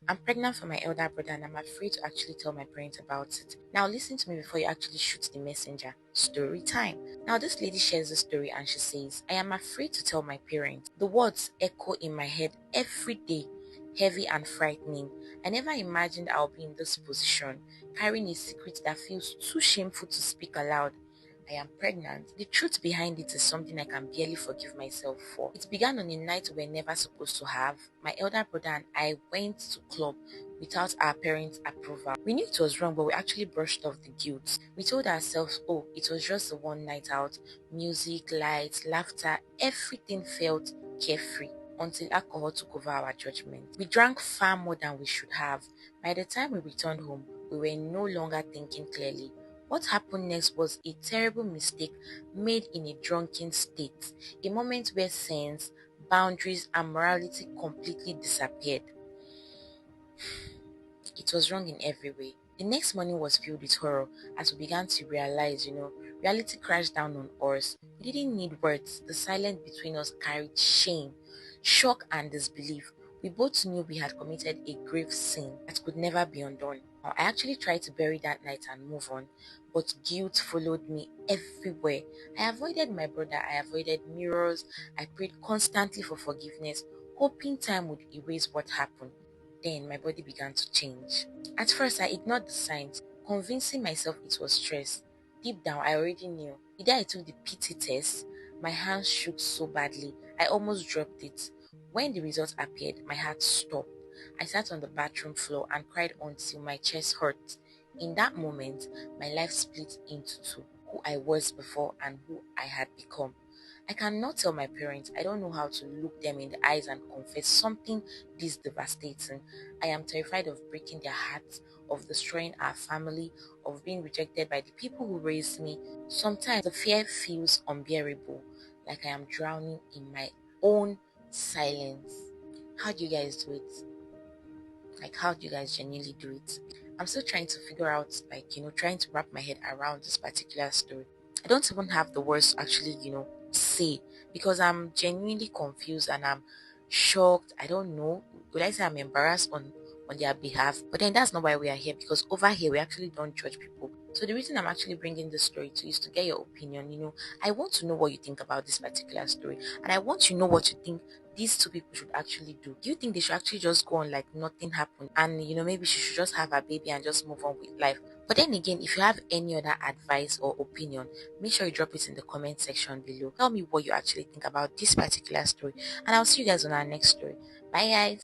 I'm pregnant for my elder brother and I'm afraid to actually tell my parents about it. Now listen to me before you actually shoot the messenger. Story time. Now this lady shares the story and she says, I am afraid to tell my parents. The words echo in my head every day, heavy and frightening. I never imagined I'll be in this position, carrying a secret that feels too shameful to speak aloud. I am pregnant. The truth behind it is something I can barely forgive myself for. It began on a night we were never supposed to have. My elder brother and I went to club without our parents' approval. We knew it was wrong, but we actually brushed off the guilt. We told ourselves, oh, it was just a one night out. Music, lights, laughter, everything felt carefree until alcohol took over our judgment. We drank far more than we should have. By the time we returned home, we were no longer thinking clearly. What happened next was a terrible mistake made in a drunken state, a moment where sense, boundaries, and morality completely disappeared. It was wrong in every way. The next morning was filled with horror as we began to realize, reality crashed down on us. We didn't need words. The silence between us carried shame, shock, and disbelief. We both knew we had committed a grave sin that could never be undone. I actually tried to bury that night and move on, but guilt followed me everywhere. I avoided my brother, I avoided mirrors, I prayed constantly for forgiveness, hoping time would erase what happened. Then my body began to change. At first, I ignored the signs, convincing myself it was stress. Deep down, I already knew. The day I took the PT test, my hands shook so badly, I almost dropped it. When the results appeared, my heart stopped. I sat on the bathroom floor and cried until my chest hurt. In that moment, my life split into two, who I was before and who I had become. I cannot tell my parents. I don't know how to look them in the eyes and confess something this devastating. I am terrified of breaking their hearts, of destroying our family, of being rejected by the people who raised me. Sometimes the fear feels unbearable, like I am drowning in my own silence. How do you guys do it? Like, how do you guys genuinely do it? I'm still trying to figure out, like, trying to wrap my head around this particular story. I don't even have the words to actually, say because I'm genuinely confused and I'm shocked. I don't know. Would I say I'm embarrassed on their behalf? But then that's not why we are here, because over here we actually don't judge people. So the reason I'm actually bringing this story to you is to get your opinion. I want to know what you think about this particular story, and I want to know what you think these two people should actually do. Do you think they should actually just go on like nothing happened, and maybe she should just have a baby and just move on with life? But then again, if you have any other advice or opinion, make sure you drop it in the comment section below. Tell me what you actually think about this particular story, and I'll see you guys on our next story. Bye, guys.